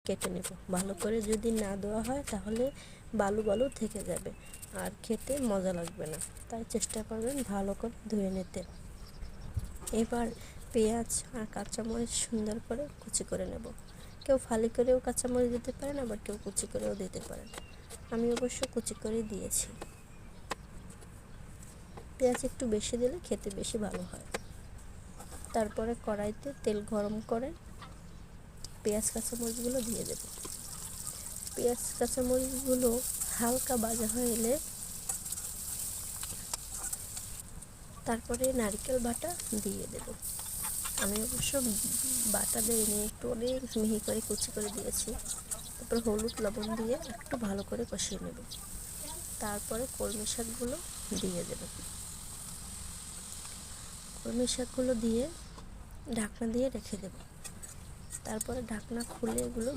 কেটে নেব। ভালো করে যদি না দেওয়া হয় তাহলে বালু বালু থেকে যাবে আর খেতে মজা লাগবে না, তাই চেষ্টা করবেন ভালো করে ধুয়ে নিতে। এবার পেঁয়াজ আর কাঁচামরিচ সুন্দর করে কুচি করে নেব। কেউ ফালি করেও কাঁচামরিচ দিতে পারেন, আবার কেউ কুচি করেও দিতে পারেন। আমি অবশ্য কুচি করে দিয়েছি। পেঁয়াজ একটু বেশি দিলে খেতে বেশি ভালো হয়। তারপরে কড়াইতে তেল গরম করে পেঁয়াজ কাঁচামরিচগুলো দিয়ে দেব। পেঁয়াজ কাঁচামরিচগুলো হালকা ভাজা হয়ে এলে তারপরে নারকেল বাটা দিয়ে দেব। আমি অবশ্য বাটা দিইনি, একটু অনেক মিহি করে কুচি করে দিয়েছি। তারপর হলুদ লবণ দিয়ে একটু ভালো করে কষিয়ে নেব। তারপরে কলমি শাকগুলো দিয়ে দেব। কলমি শাকগুলো দিয়ে ঢাকনা দিয়ে রেখে দেব। তারপরে ঢাকনা খুলে এগুলো